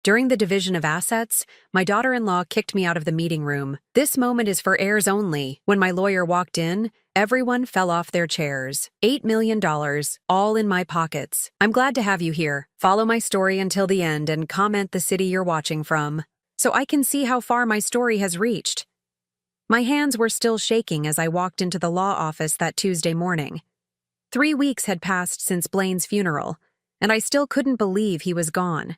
During the division of assets, my daughter-in-law kicked me out of the meeting room. This moment is for heirs only. When my lawyer walked in, everyone fell off their chairs. $8 million, all in my pockets. I'm glad to have you here. Follow my story until the end and comment the city you're watching from, so I can see how far my story has reached. My hands were still shaking as I walked into the law office that Tuesday morning. 3 weeks had passed since Blaine's funeral, and I still couldn't believe he was gone.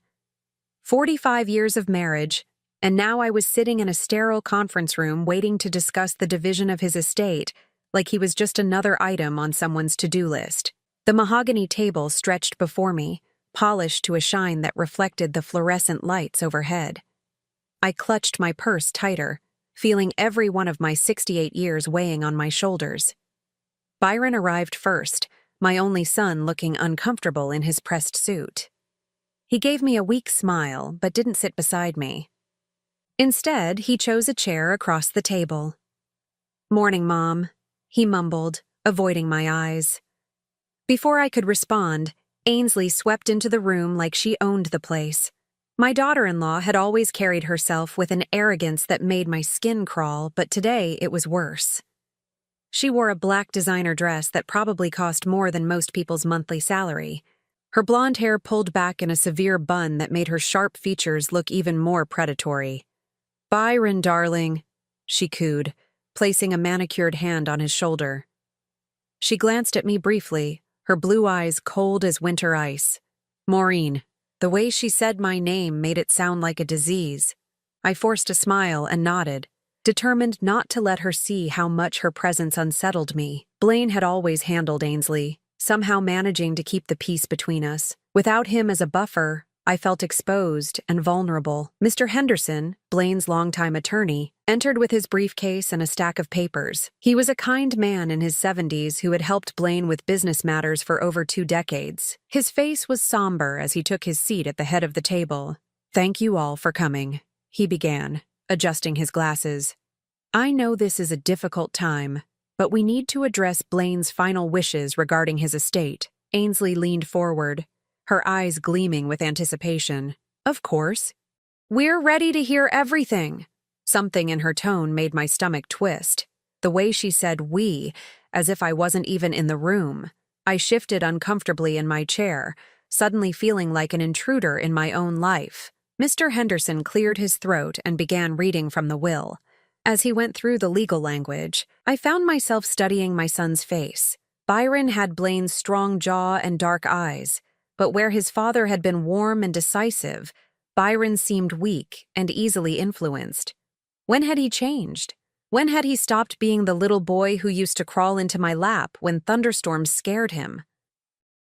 45 years of marriage, and now I was sitting in a sterile conference room waiting to discuss the division of his estate like he was just another item on someone's to-do list. The mahogany table stretched before me, polished to a shine that reflected the fluorescent lights overhead. I clutched my purse tighter, feeling every one of my 68 years weighing on my shoulders. Byron arrived first, my only son looking uncomfortable in his pressed suit. He gave me a weak smile, but didn't sit beside me. Instead, he chose a chair across the table. "Morning, Mom," he mumbled, avoiding my eyes. Before I could respond, Ainsley swept into the room like she owned the place. My daughter-in-law had always carried herself with an arrogance that made my skin crawl, but today it was worse. She wore a black designer dress that probably cost more than most people's monthly salary. Her blonde hair pulled back in a severe bun that made her sharp features look even more predatory. "Byron, darling," she cooed, placing a manicured hand on his shoulder. She glanced at me briefly, her blue eyes cold as winter ice. "Maureen." The way she said my name made it sound like a disease. I forced a smile and nodded, determined not to let her see how much her presence unsettled me. Blaine had always handled Ainsley, somehow managing to keep the peace between us. Without him as a buffer, I felt exposed and vulnerable. Mr. Henderson, Blaine's longtime attorney, entered with his briefcase and a stack of papers. He was a kind man in his 70s who had helped Blaine with business matters for over 2 decades. His face was somber as he took his seat at the head of the table. "Thank you all for coming," he began, adjusting his glasses. "I know this is a difficult time, but we need to address Blaine's final wishes regarding his estate." Ainsley leaned forward, her eyes gleaming with anticipation. "Of course. We're ready to hear everything." Something in her tone made my stomach twist. The way she said "we," as if I wasn't even in the room. I shifted uncomfortably in my chair, suddenly feeling like an intruder in my own life. Mr. Henderson cleared his throat and began reading from the will. As he went through the legal language, I found myself studying my son's face. Byron had Blaine's strong jaw and dark eyes, but where his father had been warm and decisive, Byron seemed weak and easily influenced. When had he changed? When had he stopped being the little boy who used to crawl into my lap when thunderstorms scared him?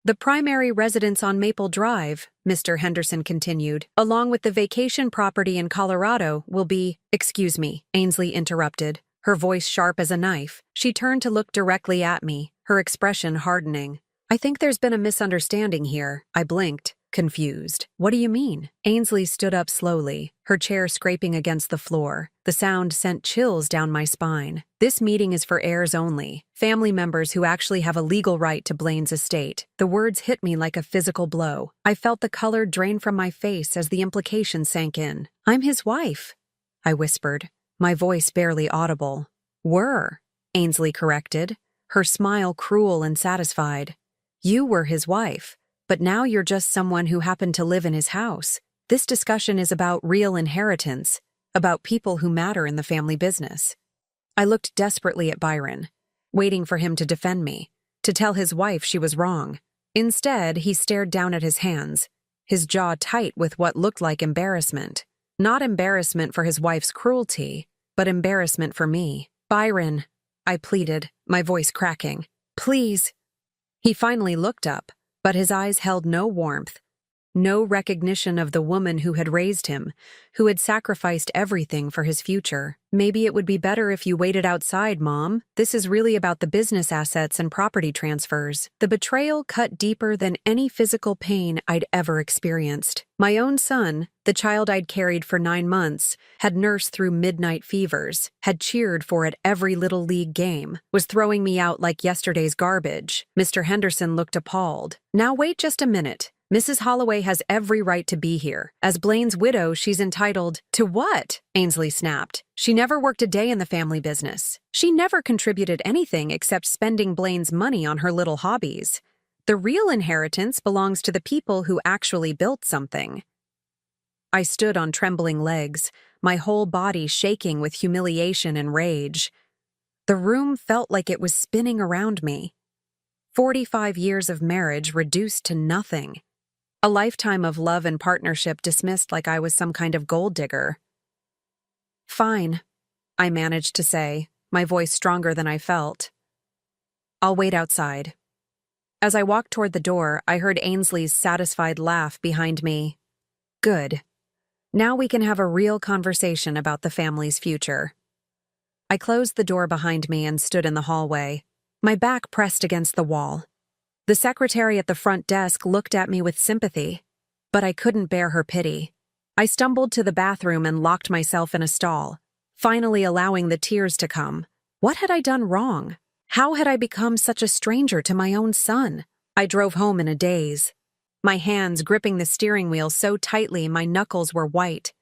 "The primary residence on Maple Drive," Mr. Henderson continued, "along with the vacation property in Colorado, will be—" "Excuse me," Ainsley interrupted, her voice sharp as a knife. She turned to look directly at me, her expression hardening. "I think there's been a misunderstanding here." I blinked, confused. "What do you mean?" Ainsley stood up slowly, her chair scraping against the floor. The sound sent chills down my spine. "This meeting is for heirs only, family members who actually have a legal right to Blaine's estate." The words hit me like a physical blow. I felt the color drain from my face as the implication sank in. "I'm his wife," I whispered, my voice barely audible. "Were," Ainsley corrected, her smile cruel and satisfied. "You were his wife, but now you're just someone who happened to live in his house. This discussion is about real inheritance, about people who matter in the family business." I looked desperately at Byron, waiting for him to defend me, to tell his wife she was wrong. Instead, he stared down at his hands, his jaw tight with what looked like embarrassment. Not embarrassment for his wife's cruelty, but embarrassment for me. "Byron," I pleaded, my voice cracking. "Please." He finally looked up, but his eyes held no warmth, no recognition of the woman who had raised him, who had sacrificed everything for his future. "Maybe it would be better if you waited outside, Mom. This is really about the business assets and property transfers." The betrayal cut deeper than any physical pain I'd ever experienced. My own son, the child I'd carried for 9 months, had nursed through midnight fevers, had cheered for at every little league game, was throwing me out like yesterday's garbage. Mr. Henderson looked appalled. "Now wait just a minute," Mrs. Holloway has every right to be here. As Blaine's widow, she's entitled to what? Ainsley snapped. She never worked a day in the family business. She never contributed anything except spending Blaine's money on her little hobbies. The real inheritance belongs to the people who actually built something. I stood on trembling legs, my whole body shaking with humiliation and rage. The room felt like it was spinning around me. 45 years of marriage reduced to nothing. A lifetime of love and partnership dismissed like I was some kind of gold digger. "Fine," I managed to say, my voice stronger than I felt. "I'll wait outside." As I walked toward the door, I heard Ainsley's satisfied laugh behind me. "Good. Now we can have a real conversation about the family's future." I closed the door behind me and stood in the hallway, my back pressed against the wall. The secretary at the front desk looked at me with sympathy, but I couldn't bear her pity. I stumbled to the bathroom and locked myself in a stall, finally allowing the tears to come. What had I done wrong? How had I become such a stranger to my own son? I drove home in a daze, my hands gripping the steering wheel so tightly my knuckles were white.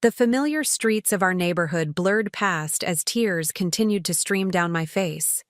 The familiar streets of our neighborhood blurred past as tears continued to stream down my face.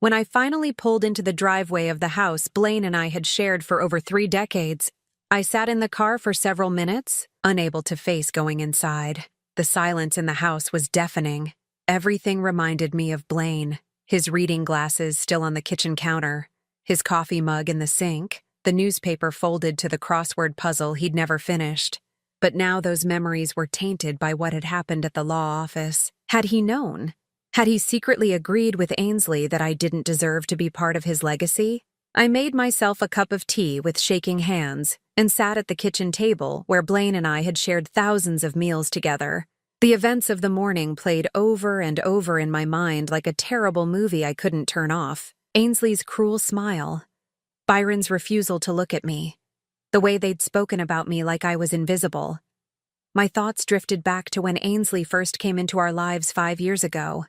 When I finally pulled into the driveway of the house Blaine and I had shared for over 3 decades, I sat in the car for several minutes, unable to face going inside. The silence in the house was deafening. Everything reminded me of Blaine, his reading glasses still on the kitchen counter, his coffee mug in the sink, the newspaper folded to the crossword puzzle he'd never finished. But now those memories were tainted by what had happened at the law office. Had he known? Had he secretly agreed with Ainsley that I didn't deserve to be part of his legacy? I made myself a cup of tea with shaking hands and sat at the kitchen table where Blaine and I had shared thousands of meals together. The events of the morning played over and over in my mind like a terrible movie I couldn't turn off. Ainsley's cruel smile, Byron's refusal to look at me, the way they'd spoken about me like I was invisible. My thoughts drifted back to when Ainsley first came into our lives 5 years ago.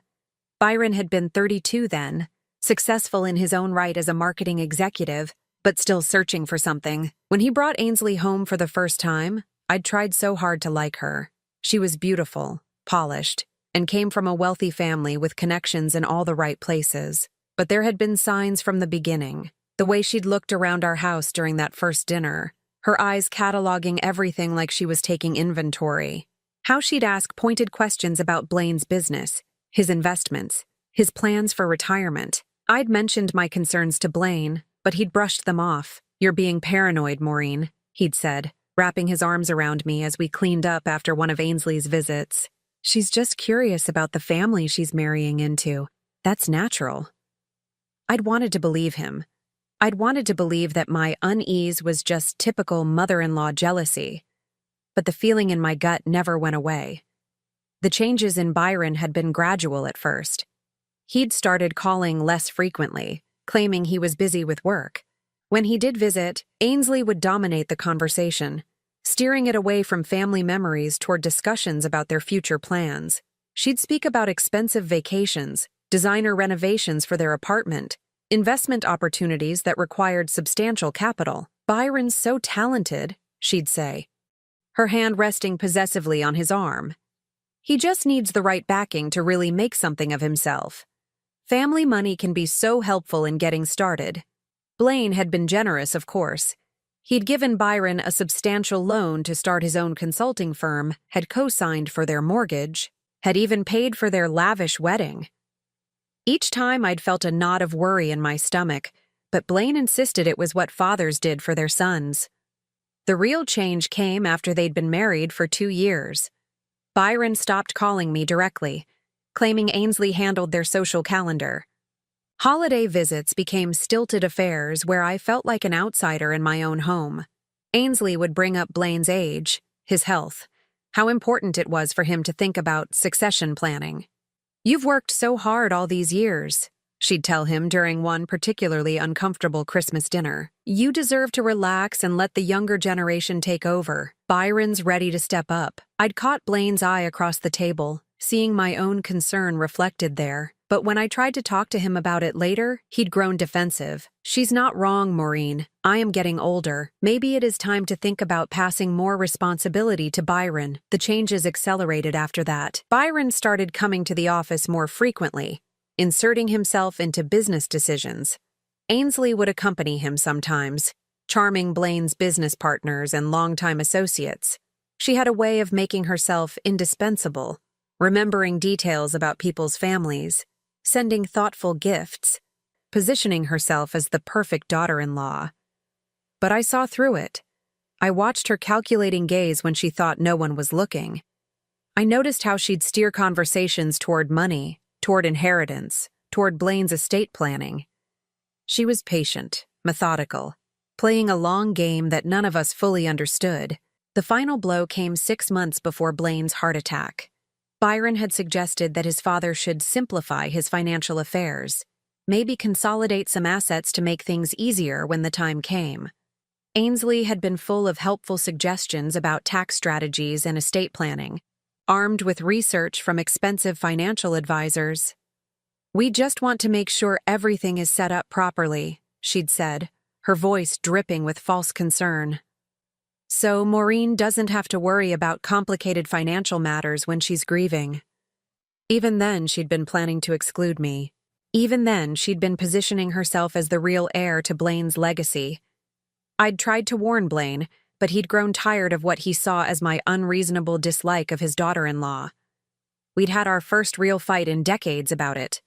Byron had been 32 then, successful in his own right as a marketing executive, but still searching for something. When he brought Ainsley home for the first time, I'd tried so hard to like her. She was beautiful, polished, and came from a wealthy family with connections in all the right places. But there had been signs from the beginning. The way she'd looked around our house during that first dinner, her eyes cataloging everything like she was taking inventory. How she'd ask pointed questions about Blaine's business, his investments, his plans for retirement. I'd mentioned my concerns to Blaine, but he'd brushed them off. "You're being paranoid, Maureen," he'd said, wrapping his arms around me as we cleaned up after one of Ainsley's visits. "She's just curious about the family she's marrying into. That's natural." I'd wanted to believe him. I'd wanted to believe that my unease was just typical mother-in-law jealousy. But the feeling in my gut never went away. The changes in Byron had been gradual at first. He'd started calling less frequently, claiming he was busy with work. When he did visit, Ainsley would dominate the conversation, steering it away from family memories toward discussions about their future plans. She'd speak about expensive vacations, designer renovations for their apartment, investment opportunities that required substantial capital. "Byron's so talented," she'd say, her hand resting possessively on his arm. "He just needs the right backing to really make something of himself. Family money can be so helpful in getting started." Blaine had been generous, of course. He'd given Byron a substantial loan to start his own consulting firm, had co-signed for their mortgage, had even paid for their lavish wedding. Each time I'd felt a knot of worry in my stomach, but Blaine insisted it was what fathers did for their sons. The real change came after they'd been married for 2 years. Byron stopped calling me directly, claiming Ainsley handled their social calendar. Holiday visits became stilted affairs where I felt like an outsider in my own home. Ainsley would bring up Blaine's age, his health, how important it was for him to think about succession planning. "You've worked so hard all these years," she'd tell him during one particularly uncomfortable Christmas dinner. "You deserve to relax and let the younger generation take over. Byron's ready to step up." I'd caught Blaine's eye across the table, seeing my own concern reflected there. But when I tried to talk to him about it later, he'd grown defensive. "She's not wrong, Maureen. I am getting older. Maybe it is time to think about passing more responsibility to Byron." The changes accelerated after that. Byron started coming to the office more frequently, inserting himself into business decisions. Ainsley would accompany him sometimes, charming Blaine's business partners and longtime associates. She had a way of making herself indispensable, remembering details about people's families, sending thoughtful gifts, positioning herself as the perfect daughter-in-law. But I saw through it. I watched her calculating gaze when she thought no one was looking. I noticed how she'd steer conversations toward money, toward inheritance, toward Blaine's estate planning. She was patient, methodical, playing a long game that none of us fully understood. The final blow came 6 months before Blaine's heart attack. Byron had suggested that his father should simplify his financial affairs, maybe consolidate some assets to make things easier when the time came. Ainsley had been full of helpful suggestions about tax strategies and estate planning, armed with research from expensive financial advisors. "We just want to make sure everything is set up properly," she'd said, her voice dripping with false concern. "So Maureen doesn't have to worry about complicated financial matters when she's grieving." Even then, she'd been planning to exclude me. Even then, she'd been positioning herself as the real heir to Blaine's legacy. I'd tried to warn Blaine, but he'd grown tired of what he saw as my unreasonable dislike of his daughter-in-law. We'd had our first real fight in decades about it.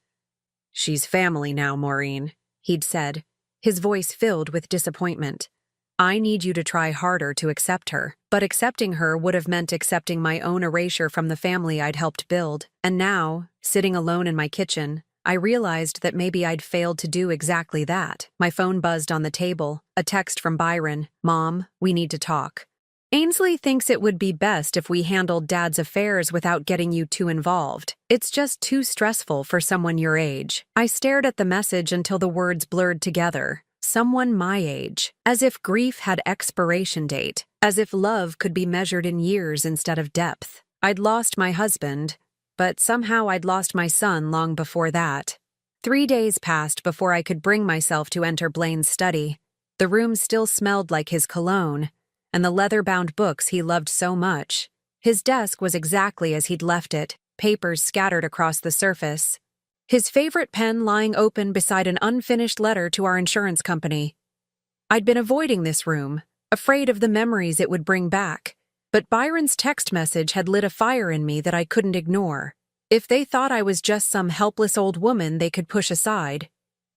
"She's family now, Maureen," he'd said, his voice filled with disappointment. "I need you to try harder to accept her." But accepting her would have meant accepting my own erasure from the family I'd helped build. And now, sitting alone in my kitchen, I realized that maybe I'd failed to do exactly that. My phone buzzed on the table, a text from Byron. "Mom, we need to talk. Ainsley thinks it would be best if we handled Dad's affairs without getting you too involved. It's just too stressful for someone your age." I stared at the message until the words blurred together. Someone my age. As if grief had expiration date. As if love could be measured in years instead of depth. I'd lost my husband, but somehow I'd lost my son long before that. 3 days passed before I could bring myself to enter Blaine's study. The room still smelled like his cologne, and the leather-bound books he loved so much. His desk was exactly as he'd left it, papers scattered across the surface. His favorite pen lying open beside an unfinished letter to our insurance company. I'd been avoiding this room, afraid of the memories it would bring back, but Byron's text message had lit a fire in me that I couldn't ignore. If they thought I was just some helpless old woman they could push aside,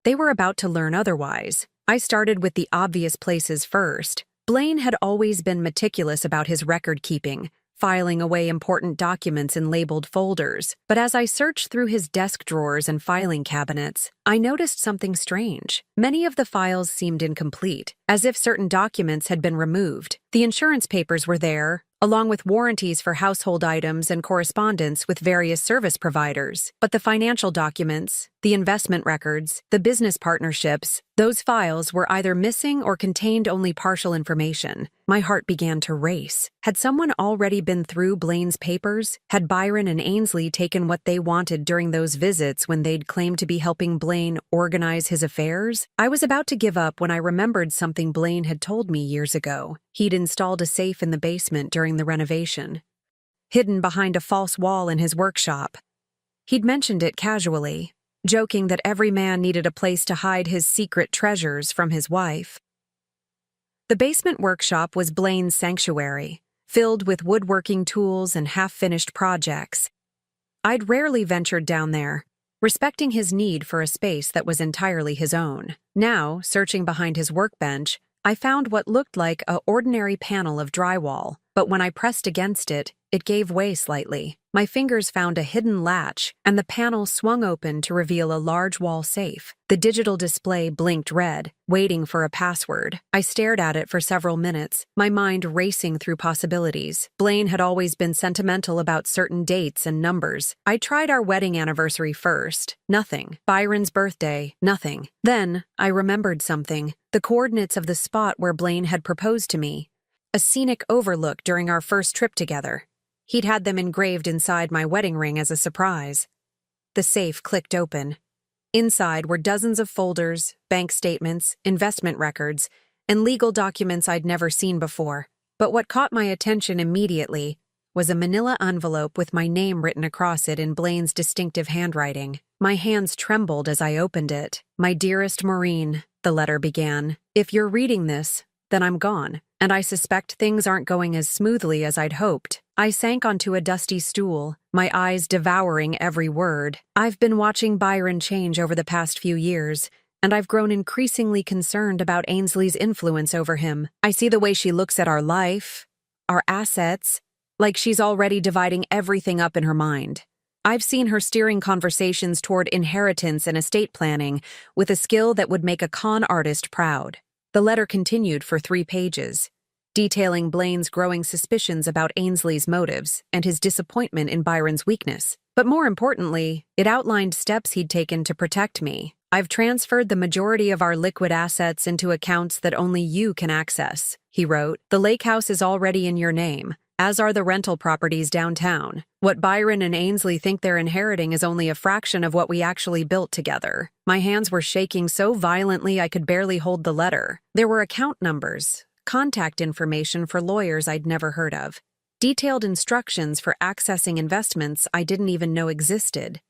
they were about to learn otherwise. I started with the obvious places first. Blaine had always been meticulous about his record-keeping, filing away important documents in labeled folders. But as I searched through his desk drawers and filing cabinets, I noticed something strange. Many of the files seemed incomplete, as if certain documents had been removed. The insurance papers were there, along with warranties for household items and correspondence with various service providers. But the financial documents, the investment records, the business partnerships, those files were either missing or contained only partial information. My heart began to race. Had someone already been through Blaine's papers? Had Byron and Ainsley taken what they wanted during those visits when they'd claimed to be helping Blaine organize his affairs? I was about to give up when I remembered something Blaine had told me years ago. He'd installed a safe in the basement during the renovation, hidden behind a false wall in his workshop. He'd mentioned it casually, joking that every man needed a place to hide his secret treasures from his wife. The basement workshop was Blaine's sanctuary, filled with woodworking tools and half-finished projects. I'd rarely ventured down there, respecting his need for a space that was entirely his own. Now, searching behind his workbench, I found what looked like an ordinary panel of drywall, but when I pressed against it, it gave way slightly. My fingers found a hidden latch, and the panel swung open to reveal a large wall safe. The digital display blinked red, waiting for a password. I stared at it for several minutes, my mind racing through possibilities. Blaine had always been sentimental about certain dates and numbers. I tried our wedding anniversary first. Nothing. Byron's birthday. Nothing. Then, I remembered something. The coordinates of the spot where Blaine had proposed to me. A scenic overlook during our first trip together. He'd had them engraved inside my wedding ring as a surprise. The safe clicked open. Inside were dozens of folders, bank statements, investment records, and legal documents I'd never seen before. But what caught my attention immediately was a manila envelope with my name written across it in Blaine's distinctive handwriting. My hands trembled as I opened it. "My dearest Maureen," the letter began, "if you're reading this, then I'm gone, and I suspect things aren't going as smoothly as I'd hoped." I sank onto a dusty stool, my eyes devouring every word. "I've been watching Byron change over the past few years, and I've grown increasingly concerned about Ainsley's influence over him. I see the way she looks at our life, our assets, like she's already dividing everything up in her mind. I've seen her steering conversations toward inheritance and estate planning with a skill that would make a con artist proud." The letter continued for 3 pages, detailing Blaine's growing suspicions about Ainsley's motives and his disappointment in Byron's weakness. But more importantly, it outlined steps he'd taken to protect me. "I've transferred the majority of our liquid assets into accounts that only you can access," he wrote. "The lake house is already in your name, as are the rental properties downtown. What Byron and Ainsley think they're inheriting is only a fraction of what we actually built together." My hands were shaking so violently I could barely hold the letter. There were account numbers, contact information for lawyers I'd never heard of, detailed instructions for accessing investments I didn't even know existed.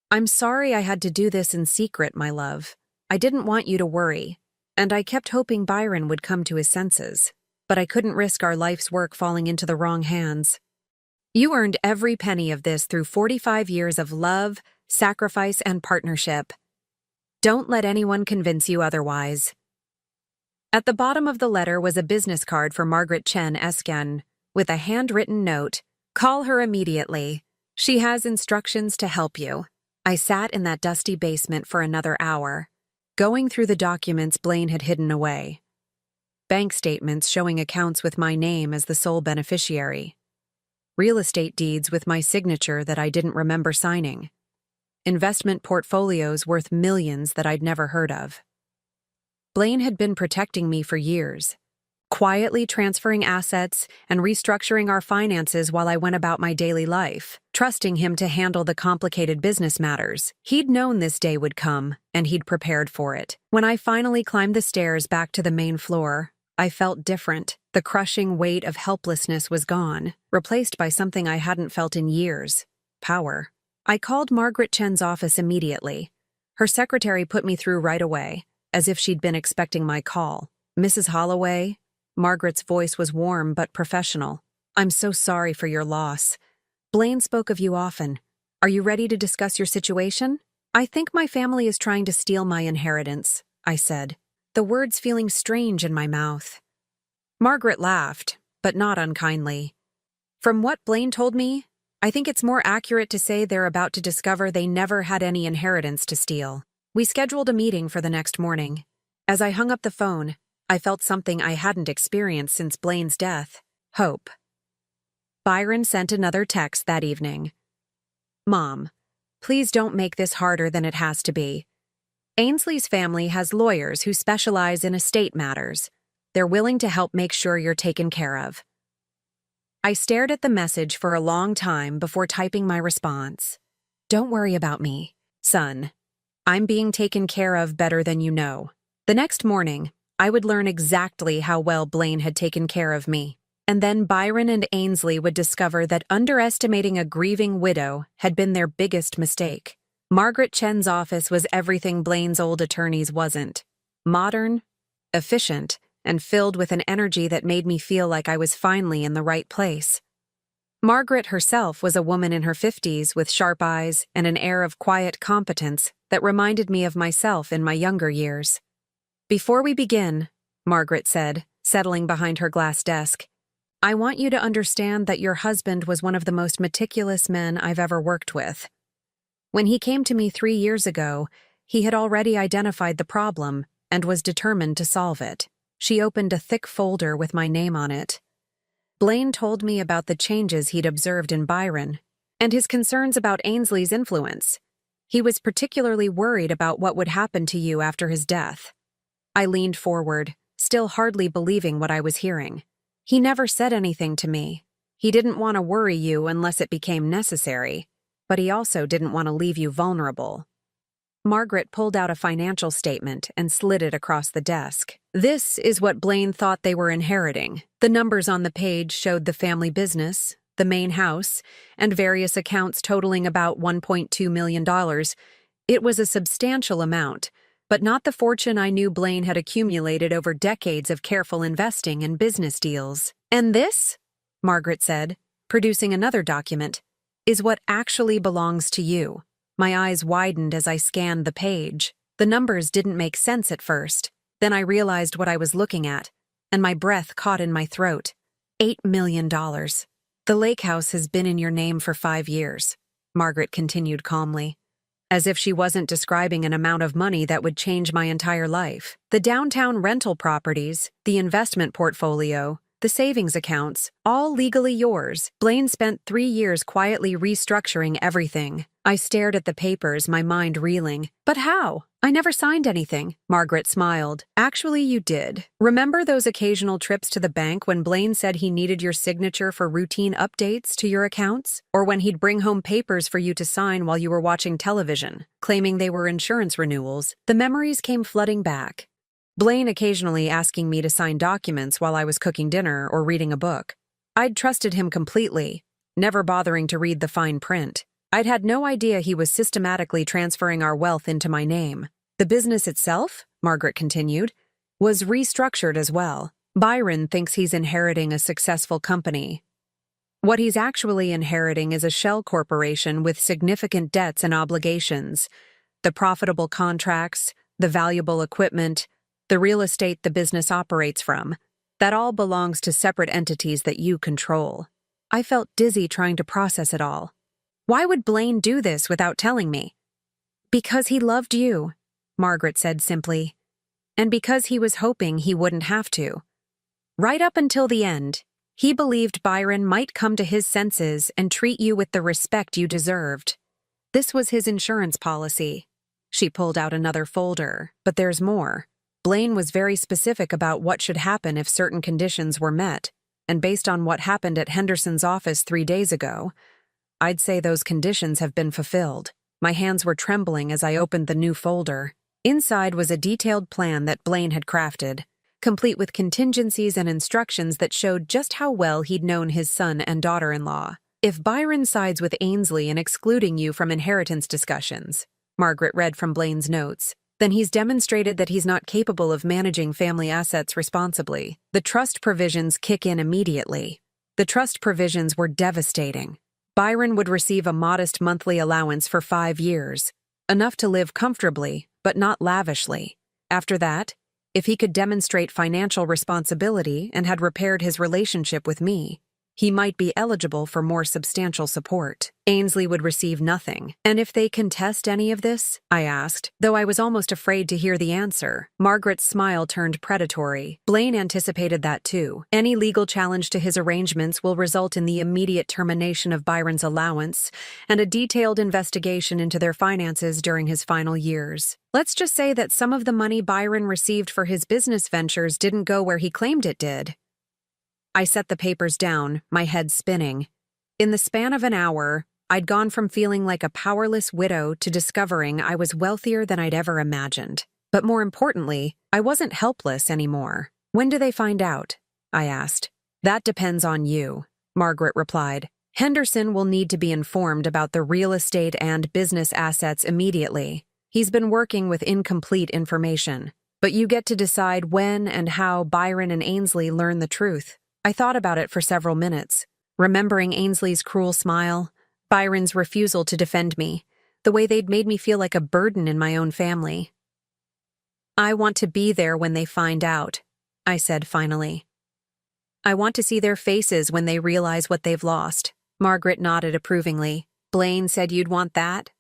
"I'm sorry I had to do this in secret, my love. I didn't want you to worry, and I kept hoping Byron would come to his senses. But I couldn't risk our life's work falling into the wrong hands. You earned every penny of this through 45 years of love, sacrifice, and partnership. Don't let anyone convince you otherwise." At the bottom of the letter was a business card for Margaret Chen Esken, with a handwritten note, "Call her immediately. She has instructions to help you." I sat in that dusty basement for another hour, going through the documents Blaine had hidden away. Bank statements showing accounts with my name as the sole beneficiary. Real estate deeds with my signature that I didn't remember signing. Investment portfolios worth millions that I'd never heard of. Blaine had been protecting me for years, quietly transferring assets and restructuring our finances while I went about my daily life, trusting him to handle the complicated business matters. He'd known this day would come, and he'd prepared for it. When I finally climbed the stairs back to the main floor, I felt different. The crushing weight of helplessness was gone, replaced by something I hadn't felt in years: power. I called Margaret Chen's office immediately. Her secretary put me through right away, as if she'd been expecting my call. "Mrs. Holloway?" Margaret's voice was warm but professional. "I'm so sorry for your loss. Blaine spoke of you often. Are you ready to discuss your situation?" "I think my family is trying to steal my inheritance," I said, the words feeling strange in my mouth. Margaret laughed, but not unkindly. "From what Blaine told me, I think it's more accurate to say they're about to discover they never had any inheritance to steal." We scheduled a meeting for the next morning. As I hung up the phone, I felt something I hadn't experienced since Blaine's death: hope. Byron sent another text that evening. "Mom, please don't make this harder than it has to be. Ainsley's family has lawyers who specialize in estate matters. They're willing to help make sure you're taken care of." I stared at the message for a long time before typing my response. "Don't worry about me, son. I'm being taken care of better than you know." The next morning, I would learn exactly how well Blaine had taken care of me. And then Byron and Ainsley would discover that underestimating a grieving widow had been their biggest mistake. Margaret Chen's office was everything Blaine's old attorney's wasn't: modern, efficient, and filled with an energy that made me feel like I was finally in the right place. Margaret herself was a woman in her 50s with sharp eyes and an air of quiet competence that reminded me of myself in my younger years. "Before we begin," Margaret said, settling behind her glass desk, "I want you to understand that your husband was one of the most meticulous men I've ever worked with. When he came to me 3 years ago, he had already identified the problem and was determined to solve it." She opened a thick folder with my name on it. "Blaine told me about the changes he'd observed in Byron and his concerns about Ainsley's influence. He was particularly worried about what would happen to you after his death." I leaned forward, still hardly believing what I was hearing. "He never said anything to me. He didn't want to worry you unless it became necessary. but he also didn't want to leave you vulnerable. Margaret pulled out a financial statement and slid it across the desk. This is what Blaine thought they were inheriting. The numbers on the page showed the family business, the main house, and various accounts totaling about $1.2 million. It was a substantial amount, but not the fortune I knew Blaine had accumulated over decades of careful investing and business deals. And this, Margaret said, producing another document, is what actually belongs to you. My eyes widened as I scanned the page. The numbers didn't make sense at first. Then I realized what I was looking at, and my breath caught in my throat. $8 million. The lake house has been in your name for 5 years, Margaret continued calmly, as if she wasn't describing an amount of money that would change my entire life. The downtown rental properties, the investment portfolio, the savings accounts, all legally yours. Blaine spent 3 years quietly restructuring everything. I stared at the papers, my mind reeling. But how? I never signed anything. Margaret smiled. Actually, you did. Remember those occasional trips to the bank when Blaine said he needed your signature for routine updates to your accounts? Or when he'd bring home papers for you to sign while you were watching television, claiming they were insurance renewals? The memories came flooding back. Blaine occasionally asking me to sign documents while I was cooking dinner or reading a book. I'd trusted him completely, never bothering to read the fine print. I'd had no idea he was systematically transferring our wealth into my name. The business itself, Margaret continued, was restructured as well. Byron thinks he's inheriting a successful company. What he's actually inheriting is a shell corporation with significant debts and obligations. The profitable contracts, the valuable equipment, the real estate the business operates from, that all belongs to separate entities that you control. I felt dizzy trying to process it all. Why would Blaine do this without telling me? Because he loved you, Margaret said simply, and because he was hoping he wouldn't have to. Right up until the end, he believed Byron might come to his senses and treat you with the respect you deserved. This was his insurance policy. She pulled out another folder, but there's more. Blaine was very specific about what should happen if certain conditions were met, and based on what happened at Henderson's office 3 days ago, I'd say those conditions have been fulfilled. My hands were trembling as I opened the new folder. Inside was a detailed plan that Blaine had crafted, complete with contingencies and instructions that showed just how well he'd known his son and daughter-in-law. If Byron sides with Ainsley in excluding you from inheritance discussions, Margaret read from Blaine's notes, then he's demonstrated that he's not capable of managing family assets responsibly. The trust provisions kick in immediately. The trust provisions were devastating. Byron would receive a modest monthly allowance for 5 years, enough to live comfortably, but not lavishly. After that, if he could demonstrate financial responsibility and had repaired his relationship with me, he might be eligible for more substantial support. Ainsley would receive nothing. And if they contest any of this? I asked, though I was almost afraid to hear the answer. Margaret's smile turned predatory. Blaine anticipated that too. Any legal challenge to his arrangements will result in the immediate termination of Byron's allowance and a detailed investigation into their finances during his final years. Let's just say that some of the money Byron received for his business ventures didn't go where he claimed it did. I set the papers down, my head spinning. In the span of an hour, I'd gone from feeling like a powerless widow to discovering I was wealthier than I'd ever imagined. But more importantly, I wasn't helpless anymore. When do they find out? I asked. That depends on you, Margaret replied. Henderson will need to be informed about the real estate and business assets immediately. He's been working with incomplete information. But you get to decide when and how Byron and Ainsley learn the truth. I thought about it for several minutes, remembering Ainsley's cruel smile, Byron's refusal to defend me, the way they'd made me feel like a burden in my own family. I want to be there when they find out, I said finally. I want to see their faces when they realize what they've lost. Margaret nodded approvingly. Blaine said you'd want that?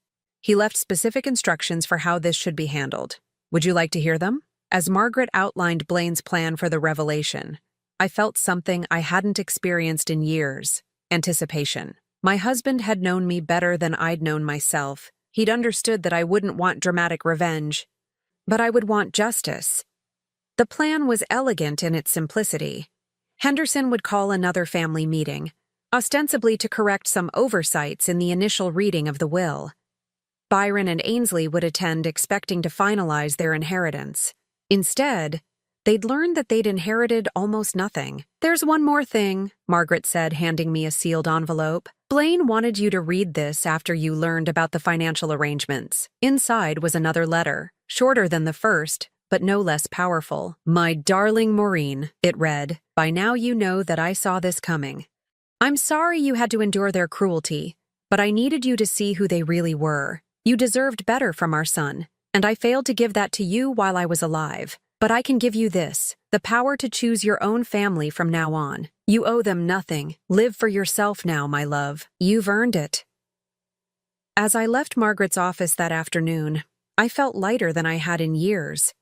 He left specific instructions for how this should be handled. Would you like to hear them? As Margaret outlined Blaine's plan for the revelation, I felt something I hadn't experienced in years: anticipation. My husband had known me better than I'd known myself. He'd understood that I wouldn't want dramatic revenge, but I would want justice. The plan was elegant in its simplicity. Henderson would call another family meeting. ostensibly to correct some oversights in the initial reading of the will. Byron and Ainsley would attend expecting to finalize their inheritance. Instead, they'd learned that they'd inherited almost nothing. "There's one more thing," Margaret said, handing me a sealed envelope. "Blaine wanted you to read this after you learned about the financial arrangements." Inside was another letter, shorter than the first, but no less powerful. "My darling Maureen," it read, "by now you know that I saw this coming. I'm sorry you had to endure their cruelty, but I needed you to see who they really were. You deserved better from our son, and I failed to give that to you while I was alive. But I can give you this, the power to choose your own family from now on. You owe them nothing. Live for yourself now, my love. You've earned it." As I left Margaret's office that afternoon, I felt lighter than I had in years.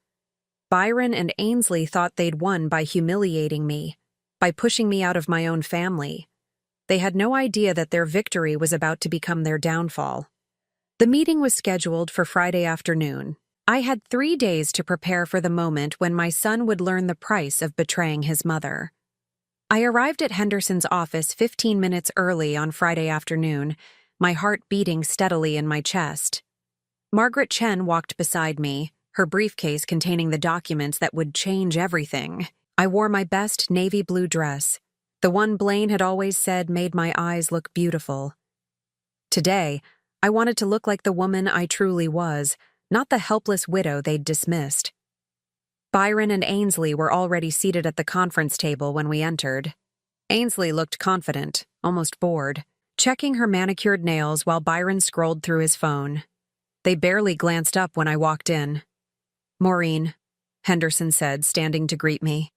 Byron and Ainsley thought they'd won by humiliating me, by pushing me out of my own family. They had no idea that their victory was about to become their downfall. The meeting was scheduled for Friday afternoon. I had 3 days to prepare for the moment when my son would learn the price of betraying his mother. I arrived at Henderson's office 15 minutes early on Friday afternoon, my heart beating steadily in my chest. Margaret Chen walked beside me, her briefcase containing the documents that would change everything. I wore my best navy blue dress, the one Blaine had always said made my eyes look beautiful. Today, I wanted to look like the woman I truly was, not the helpless widow they'd dismissed. Byron and Ainsley were already seated at the conference table when we entered. Ainsley looked confident, almost bored, checking her manicured nails while Byron scrolled through his phone. They barely glanced up when I walked in. "Maureen," Henderson said, standing to greet me.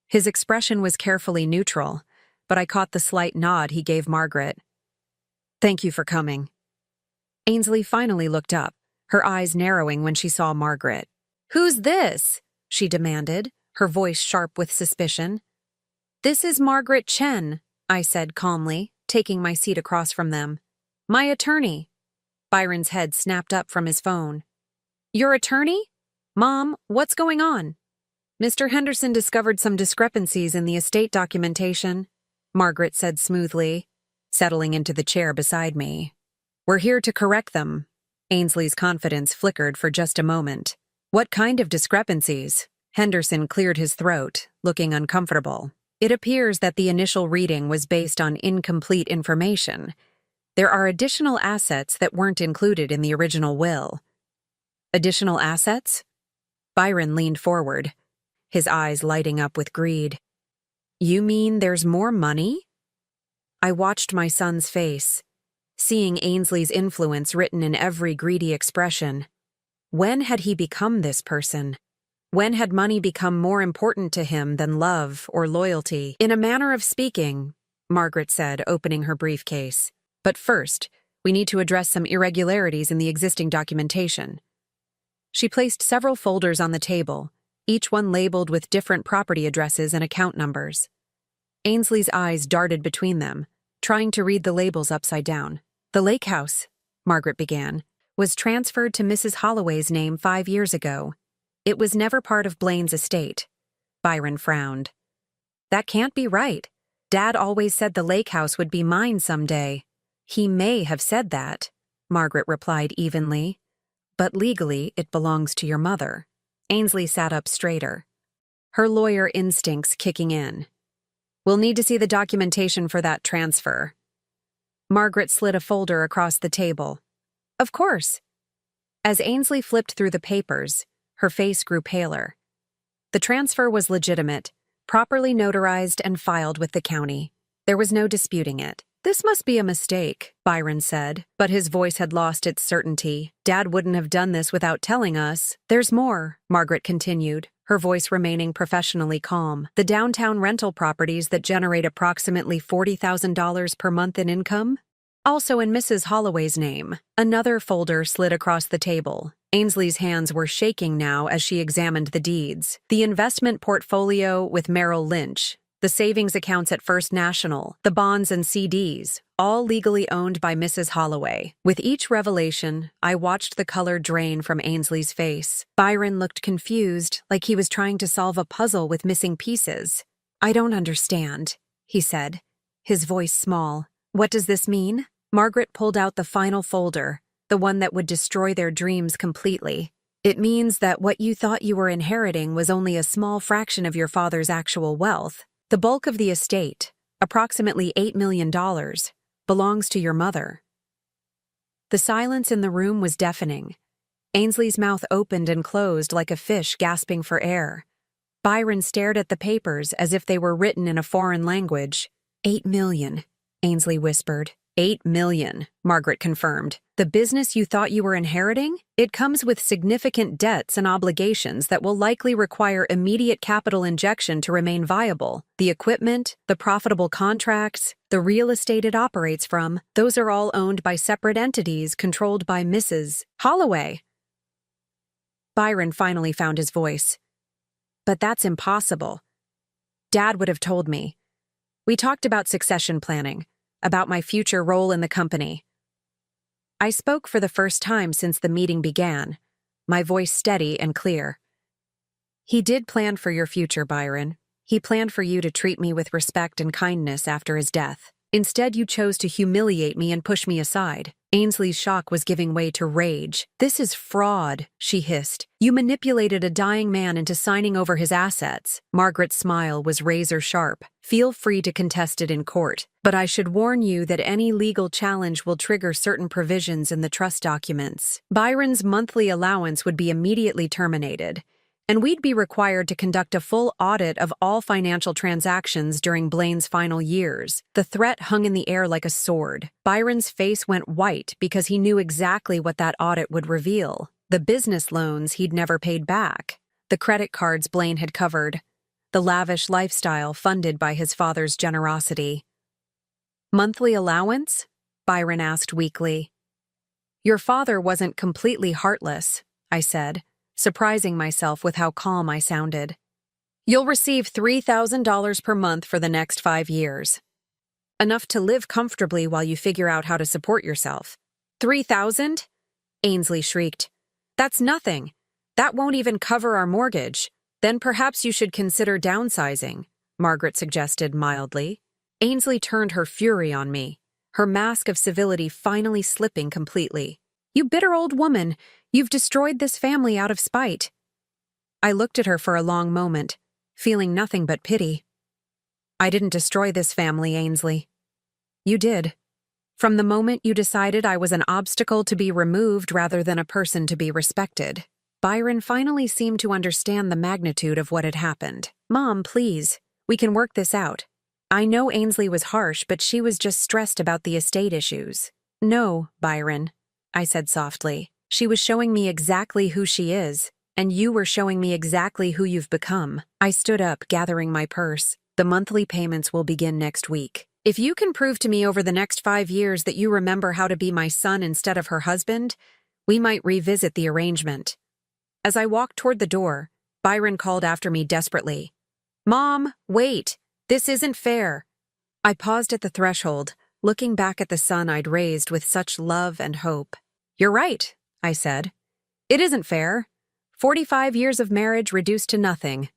His expression was carefully neutral, but I caught the slight nod he gave Margaret. "Thank you for coming." Ainsley finally looked up, her eyes narrowing when she saw Margaret. "Who's this?" she demanded, her voice sharp with suspicion. "This is Margaret Chen," I said calmly, taking my seat across from them. "My attorney." Byron's head snapped up from his phone. "Your attorney? Mom, what's going on?" "Mr. Henderson discovered some discrepancies in the estate documentation," Margaret said smoothly, settling into the chair beside me. "We're here to correct them." Ainsley's confidence flickered for just a moment. "What kind of discrepancies?" Henderson cleared his throat, looking uncomfortable. "It appears that the initial reading was based on incomplete information. There are additional assets that weren't included in the original will." "Additional assets?" Byron leaned forward, his eyes lighting up with greed. "You mean there's more money?" I watched my son's face, seeing Ainsley's influence written in every greedy expression. When had he become this person? When had money become more important to him than love or loyalty? "In a manner of speaking," Margaret said, opening her briefcase. "But first, we need to address some irregularities in the existing documentation." She placed several folders on the table, each one labeled with different property addresses and account numbers. Ainsley's eyes darted between them, trying to read the labels upside down. "The lake house," Margaret began, "was transferred to Mrs. Holloway's name 5 years ago. It was never part of Blaine's estate." Byron frowned. "That can't be right. Dad always said the lake house would be mine someday." "He may have said that," Margaret replied evenly, "but legally it belongs to your mother." Ainsley sat up straighter, her lawyer instincts kicking in. "We'll need to see the documentation for that transfer." Margaret slid a folder across the table. "Of course." As Ainsley flipped through the papers, her face grew paler. The transfer was legitimate, properly notarized and filed with the county. There was no disputing it. "This must be a mistake," Byron said, but his voice had lost its certainty. "Dad wouldn't have done this without telling us." "There's more," Margaret continued, her voice remaining professionally calm. "The downtown rental properties that generate approximately $40,000 per month in income? Also in Mrs. Holloway's name." Another folder slid across the table. Ainsley's hands were shaking now as she examined the deeds. "The investment portfolio with Merrill Lynch, the savings accounts at First National, the bonds and CDs, all legally owned by Mrs. Holloway." With each revelation, I watched the color drain from Ainsley's face. Byron looked confused, like he was trying to solve a puzzle with missing pieces. "I don't understand," he said, his voice small. What does this mean? Margaret pulled out the final folder, the one that would destroy their dreams completely. It means that what you thought you were inheriting was only a small fraction of your father's actual wealth. The bulk of the estate, approximately $8 million, belongs to your mother. The silence in the room was deafening. Ainsley's mouth opened and closed like a fish gasping for air. Byron stared at the papers as if they were written in a foreign language. 8 million, Ainsley whispered. 8 million, Margaret confirmed. The business you thought you were inheriting? It comes with significant debts and obligations that will likely require immediate capital injection to remain viable. The equipment, the profitable contracts, the real estate it operates from, those are all owned by separate entities controlled by Mrs. Holloway. Byron finally found his voice. But that's impossible. Dad would have told me. We talked about succession planning, about my future role in the company. I spoke for the first time since the meeting began, my voice steady and clear. He did plan for your future, Byron. He planned for you to treat me with respect and kindness after his death. Instead, you chose to humiliate me and push me aside. Ainsley's shock was giving way to rage. This is fraud, she hissed. You manipulated a dying man into signing over his assets. Margaret's smile was razor sharp. Feel free to contest it in court, but I should warn you that any legal challenge will trigger certain provisions in the trust documents. Byron's monthly allowance would be immediately terminated, and we'd be required to conduct a full audit of all financial transactions during Blaine's final years. The threat hung in the air like a sword. Byron's face went white because he knew exactly what that audit would reveal. The business loans he'd never paid back, the credit cards Blaine had covered, the lavish lifestyle funded by his father's generosity. Monthly allowance? Byron asked weakly. Your father wasn't completely heartless, I said, surprising myself with how calm I sounded. You'll receive $3,000 per month for the next 5 years. Enough to live comfortably while you figure out how to support yourself. 3,000? Ainsley shrieked. That's nothing. That won't even cover our mortgage. Then perhaps you should consider downsizing, Margaret suggested mildly. Ainsley turned her fury on me, her mask of civility finally slipping completely. You bitter old woman, you've destroyed this family out of spite. I looked at her for a long moment, feeling nothing but pity. I didn't destroy this family, Ainsley. You did. From the moment you decided I was an obstacle to be removed rather than a person to be respected. Byron finally seemed to understand the magnitude of what had happened. Mom, please, we can work this out. I know Ainsley was harsh, but she was just stressed about the estate issues. No, Byron, I said softly. She was showing me exactly who she is, and you were showing me exactly who you've become. I stood up, gathering my purse. The monthly payments will begin next week. If you can prove to me over the next 5 years that you remember how to be my son instead of her husband, we might revisit the arrangement. As I walked toward the door, Byron called after me desperately. Mom, wait! This isn't fair! I paused at the threshold, looking back at the son I'd raised with such love and hope. You're right, I said. It isn't fair. 45 years of marriage reduced to nothing.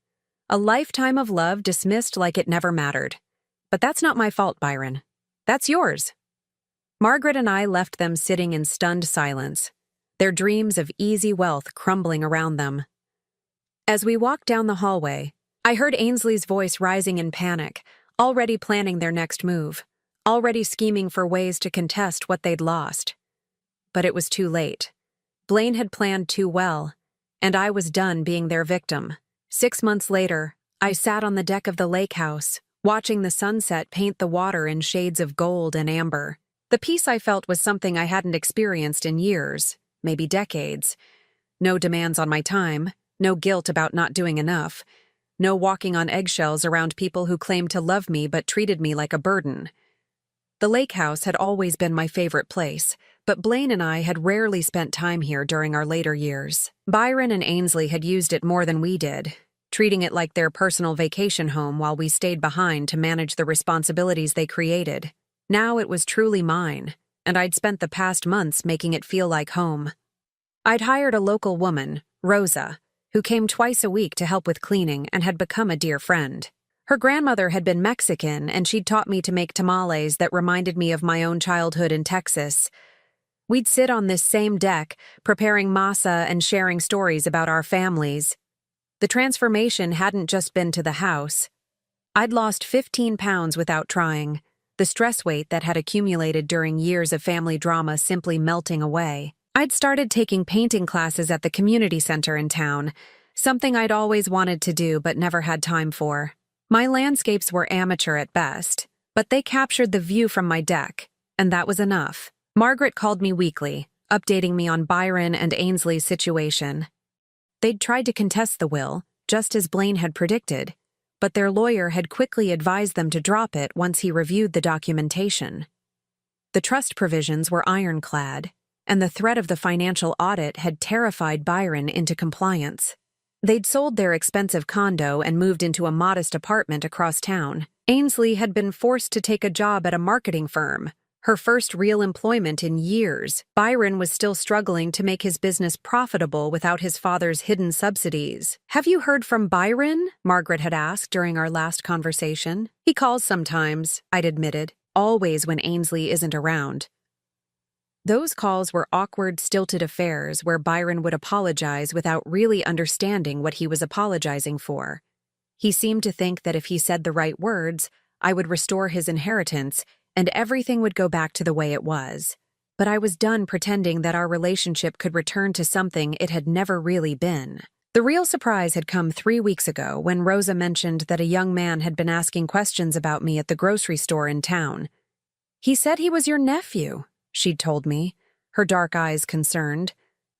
A lifetime of love dismissed like it never mattered. But that's not my fault, Byron. That's yours. Margaret and I left them sitting in stunned silence, their dreams of easy wealth crumbling around them. As we walked down the hallway, I heard Ainsley's voice rising in panic, already planning their next move, already scheming for ways to contest what they'd lost. But it was too late. Blaine had planned too well, and I was done being their victim. 6 months later, I sat on the deck of the lake house, watching the sunset paint the water in shades of gold and amber. The peace I felt was something I hadn't experienced in years, maybe decades. No demands on my time, no guilt about not doing enough, no walking on eggshells around people who claimed to love me but treated me like a burden. The lake house had always been my favorite place, but Blaine and I had rarely spent time here during our later years. Byron and Ainsley had used it more than we did, treating it like their personal vacation home while we stayed behind to manage the responsibilities they created. Now it was truly mine, and I'd spent the past months making it feel like home. I'd hired a local woman, Rosa, who came twice a week to help with cleaning and had become a dear friend. Her grandmother had been Mexican, and she'd taught me to make tamales that reminded me of my own childhood in Texas. We'd sit on this same deck, preparing masa and sharing stories about our families. The transformation hadn't just been to the house. I'd lost 15 pounds without trying, the stress weight that had accumulated during years of family drama simply melting away. I'd started taking painting classes at the community center in town, something I'd always wanted to do but never had time for. My landscapes were amateur at best, but they captured the view from my deck, and that was enough. Margaret called me weekly, updating me on Byron and Ainsley's situation. They'd tried to contest the will, just as Blaine had predicted, but their lawyer had quickly advised them to drop it once he reviewed the documentation. The trust provisions were ironclad, and the threat of the financial audit had terrified Byron into compliance. They'd sold their expensive condo and moved into a modest apartment across town. Ainsley had been forced to take a job at a marketing firm, her first real employment in years. Byron was still struggling to make his business profitable without his father's hidden subsidies. "Have you heard from Byron?" Margaret had asked during our last conversation. "He calls sometimes," I'd admitted, "always when Ainsley isn't around." Those calls were awkward, stilted affairs where Byron would apologize without really understanding what he was apologizing for. He seemed to think that if he said the right words, I would restore his inheritance and everything would go back to the way it was. But I was done pretending that our relationship could return to something it had never really been. The real surprise had come 3 weeks ago when Rosa mentioned that a young man had been asking questions about me at the grocery store in town. "He said he was your nephew," she'd told me, her dark eyes concerned,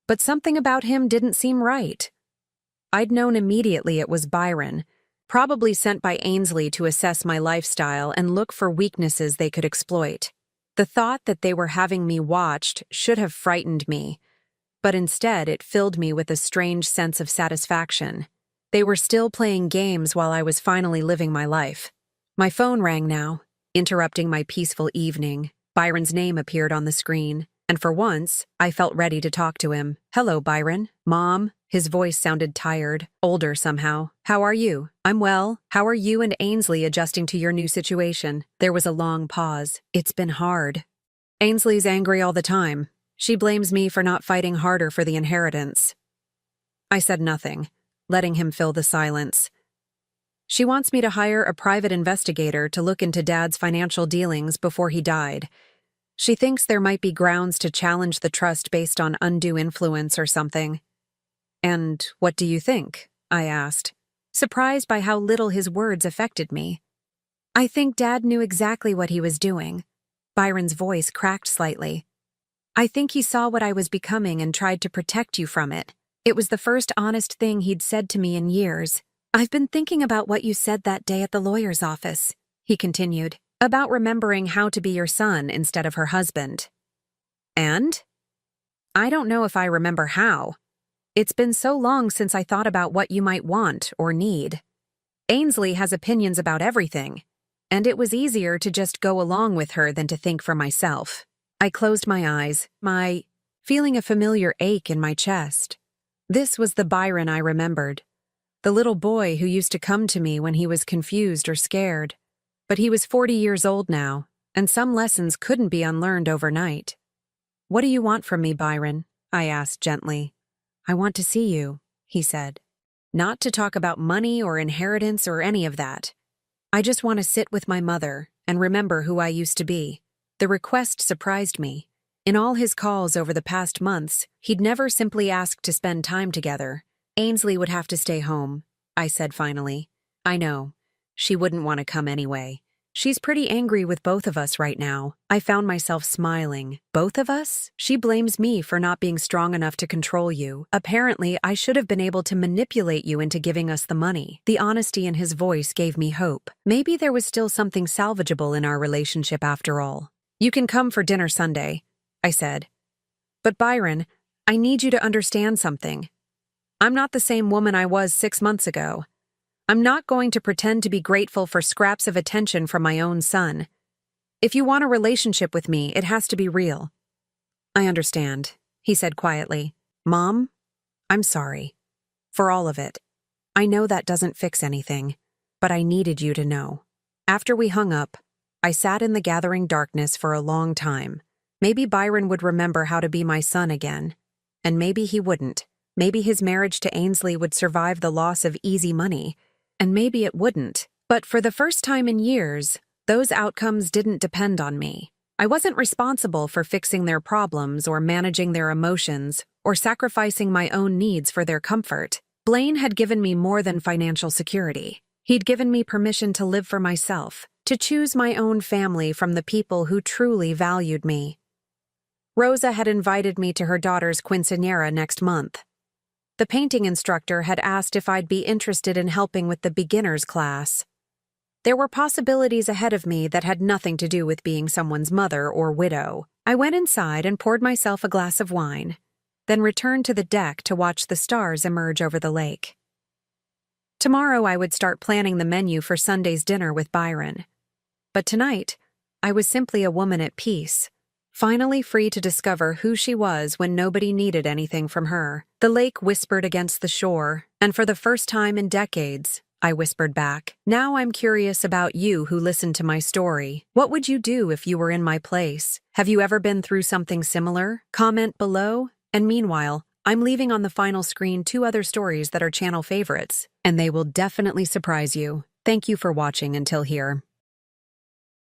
but something about him didn't seem right. I'd known immediately it was Byron, probably sent by Ainsley to assess my lifestyle and look for weaknesses they could exploit. The thought that they were having me watched should have frightened me, but instead it filled me with a strange sense of satisfaction. They were still playing games while I was finally living my life. My phone rang now, interrupting my peaceful evening. Byron's name appeared on the screen, and for once, I felt ready to talk to him. "Hello, Byron. Mom." His voice sounded tired, older somehow. "How are you?" "I'm well. How are you and Ainsley adjusting to your new situation?" There was a long pause. "It's been hard. Ainsley's angry all the time. She blames me for not fighting harder for the inheritance." I said nothing, letting him fill the silence. "She wants me to hire a private investigator to look into Dad's financial dealings before he died. She thinks there might be grounds to challenge the trust based on undue influence or something." "And what do you think?" I asked, surprised by how little his words affected me. "I think Dad knew exactly what he was doing." Byron's voice cracked slightly. "I think he saw what I was becoming and tried to protect you from it. It was the first honest thing he'd said to me in years." "I've been thinking about what you said that day at the lawyer's office," he continued, "about remembering how to be your son instead of her husband." "And?" "I don't know if I remember how. It's been so long since I thought about what you might want or need. Ainsley has opinions about everything, and it was easier to just go along with her than to think for myself." I closed my eyes, feeling a familiar ache in my chest. This was the Byron I remembered. The little boy who used to come to me when he was confused or scared. But he was 40 years old now, and some lessons couldn't be unlearned overnight. "What do you want from me, Byron?" I asked gently. "I want to see you," he said. "Not to talk about money or inheritance or any of that. I just want to sit with my mother and remember who I used to be." The request surprised me. In all his calls over the past months, he'd never simply asked to spend time together. "Ainsley would have to stay home," I said finally. "I know. She wouldn't want to come anyway. She's pretty angry with both of us right now." I found myself smiling. "Both of us? She blames me for not being strong enough to control you. Apparently, I should have been able to manipulate you into giving us the money." The honesty in his voice gave me hope. Maybe there was still something salvageable in our relationship after all. "You can come for dinner Sunday," I said. "But Byron, I need you to understand something. I'm not the same woman I was 6 months ago. I'm not going to pretend to be grateful for scraps of attention from my own son. If you want a relationship with me, it has to be real." "I understand," he said quietly. "Mom, I'm sorry. For all of it. I know that doesn't fix anything. but I needed you to know. After we hung up, I sat in the gathering darkness for a long time. Maybe Byron would remember how to be my son again. And maybe he wouldn't. Maybe his marriage to Ainsley would survive the loss of easy money. And maybe it wouldn't. But for the first time in years, those outcomes didn't depend on me. I wasn't responsible for fixing their problems or managing their emotions or sacrificing my own needs for their comfort. Blaine had given me more than financial security. He'd given me permission to live for myself, to choose my own family from the people who truly valued me. Rosa had invited me to her daughter's quinceañera next month. The painting instructor had asked if I'd be interested in helping with the beginner's class. There were possibilities ahead of me that had nothing to do with being someone's mother or widow. I went inside and poured myself a glass of wine, then returned to the deck to watch the stars emerge over the lake. Tomorrow I would start planning the menu for Sunday's dinner with Byron. But tonight, I was simply a woman at peace, finally free to discover who she was when nobody needed anything from her. The lake whispered against the shore, and for the first time in decades, I whispered back. Now I'm curious about you who listened to my story. What would you do if you were in my place? Have you ever been through something similar? Comment below. And meanwhile, I'm leaving on the final screen 2 other stories that are channel favorites, and they will definitely surprise you. Thank you for watching until here.